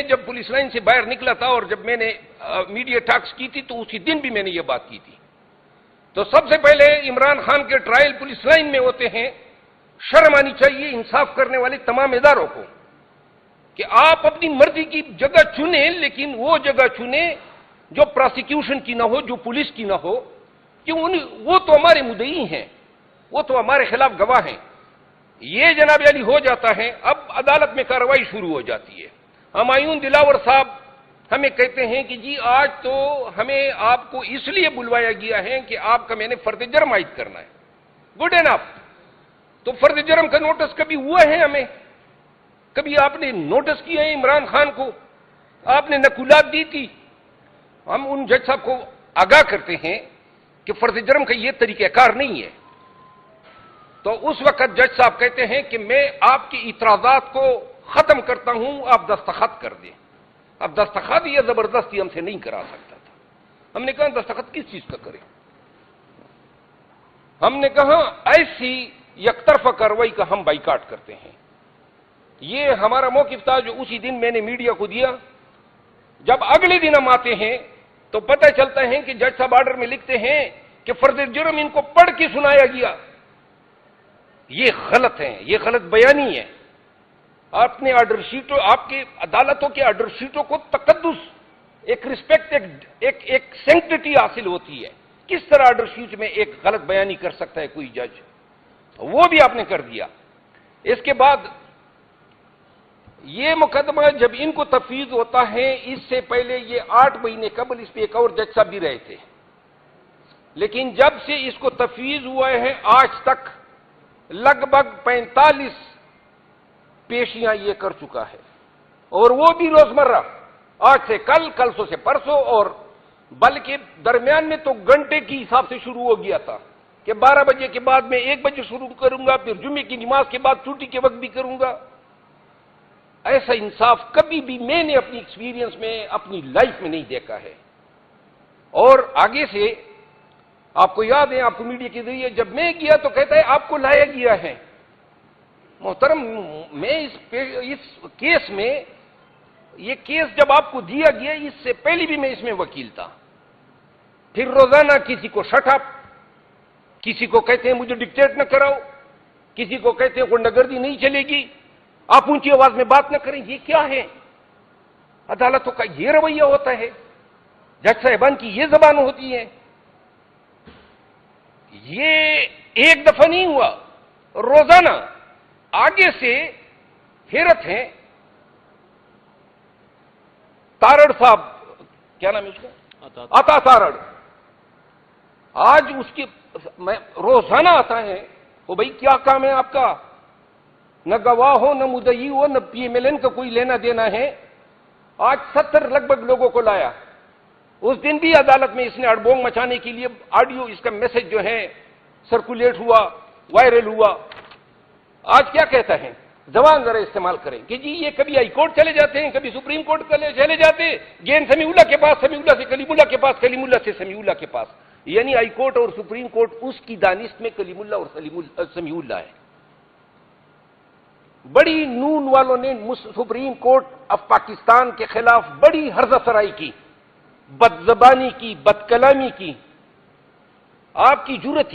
جب police line سے باہر نکلا تھا اور جب میں نے میڈیا ٹاکس کی تھی تو اسی دن بھی میں نے یہ بات کی تھی. تو سب سے پہلے عمران خان کے ٹرائل پولیس لائن میں ہوتے ہیں. شرم آنی چاہیے انصاف کرنے والے تمام اداروں کو کہ آپ اپنی مرضی کی جگہ چنیں، لیکن وہ جگہ چنیں جو پراسیکیوشن کی نہ ہو، جو پولیس کی نہ ہو. کیوں؟ وہ تو ہمارے مدعی ہیں، وہ تو ہمارے خلاف گواہ ہیں. یہ جناب علی ہو جاتا ہے، اب عدالت میں کارروائی شروع ہو جاتی ہے. ہمایوں دلاور صاحب ہمیں کہتے ہیں کہ جی آج تو ہمیں آپ کو اس لیے بلوایا گیا ہے کہ آپ کا میں نے فرد جرم عائد کرنا ہے. Good enough. تو فرد جرم کا نوٹس کبھی ہوا ہے؟ ہمیں کبھی آپ نے نوٹس کیا ہے عمران خان کو؟ آپ نے نقولات دی تھی؟ ہم ان جج صاحب کو آگاہ کرتے ہیں کہ فرد جرم کا یہ طریقہ کار نہیں ہے. تو اس وقت جج صاحب کہتے ہیں کہ میں آپ کی اعتراضات کو ختم کرتا ہوں، آپ دستخط کر دیں. اب دستخط یہ زبردستی ہم سے نہیں کرا سکتا تھا. ہم نے کہا دستخط کس چیز کا کریں؟ ہم نے کہا ایسی یک طرفہ کارروائی کا ہم بائیکاٹ کرتے ہیں. یہ ہمارا موقف تھا جو اسی دن میں نے میڈیا کو دیا. جب اگلے دن ہم آتے ہیں تو پتہ چلتا ہے کہ جج صاحب آرڈر میں لکھتے ہیں کہ فرد جرم ان کو پڑھ کے سنایا گیا. یہ غلط ہے، یہ غلط بیانی ہے. آپ نے آرڈر شیٹوں، آپ کی عدالتوں کے آرڈر شیٹوں کو تقدس، ایک رسپیکٹ، ایک سینکٹیٹی حاصل ہوتی ہے. کس طرح آرڈر شیٹ میں ایک غلط بیانی کر سکتا ہے کوئی جج؟ وہ بھی آپ نے کر دیا. اس کے بعد یہ مقدمہ جب ان کو تفویض ہوتا ہے، اس سے پہلے یہ 8 مہینے قبل اس پہ ایک اور جج صاحب بھی رہے تھے. لیکن جب سے اس کو تفویض ہوا ہے آج تک لگ بھگ 45 پیشیاں یہ کر چکا ہے، اور وہ بھی روزمرہ، آج سے کل، کل سے پرسوں، اور بلکہ درمیان میں تو گھنٹے کی حساب سے شروع ہو گیا تھا کہ 12 بجے کے بعد میں 1 بجے شروع کروں گا، پھر جمعے کی نماز کے بعد چھٹی کے وقت بھی کروں گا. ایسا انصاف کبھی بھی میں نے اپنی ایکسپیرینس میں، اپنی لائف میں نہیں دیکھا ہے. اور آگے سے آپ کو یاد ہے، آپ کو میڈیا کے ذریعے جب میں گیا تو کہتا ہے آپ کو لایا گیا ہے. محترم، میں اس کیس میں، یہ کیس جب آپ کو دیا گیا اس سے پہلے بھی میں اس میں وکیل تھا. پھر روزانہ کسی کو شٹ اپ، کسی کو کہتے ہیں مجھے ڈکٹیٹ نہ کراؤ، کسی کو کہتے ہیں غنڈہ گردی نہیں چلے گی، آپ اونچی آواز میں بات نہ کریں. یہ کیا ہے؟ عدالتوں کا یہ رویہ ہوتا ہے؟ جج صاحبان کی یہ زبان ہوتی ہے؟ یہ ایک دفعہ نہیں ہوا، روزانہ. آگے سے حیرت ہے. تارڑ صاحب، کیا نام ہے اس کا؟ عطا تارڑ. آج اس کی میں روزانہ آتا ہے، وہ بھائی کیا کام ہے آپ کا؟ نہ گواہ ہو، نہ مدعی ہو، نہ پی ایم ایل این کا کوئی لینا دینا ہے. آج 70 لگ بھگ لوگوں کو لایا. اس دن بھی عدالت میں اس نے اڑبونگ مچانے کے لیے آڈیو، اس کا میسج جو ہے سرکولیٹ ہوا، وائرل ہوا. آج کیا کہتا ہے؟ زبان ذرا استعمال کریں کہ جی یہ کبھی ہائی کورٹ چلے جاتے ہیں، کبھی سپریم کورٹ چلے جاتے، گین سمیع اللہ کے پاس، سمیع اللہ سے کلیم اللہ کے پاس، کلیم اللہ سے سمیع اللہ کے پاس. یعنی ہائی کورٹ اور سپریم کورٹ اس کی دانست میں کلیم اللہ اور سمیع اللہ ہے. بڑی نون والوں نے سپریم کورٹ آف پاکستان کے خلاف بڑی ہرزہ سرائی کی، بد زبانی کی، بد کلامی کی. آپ کی جرت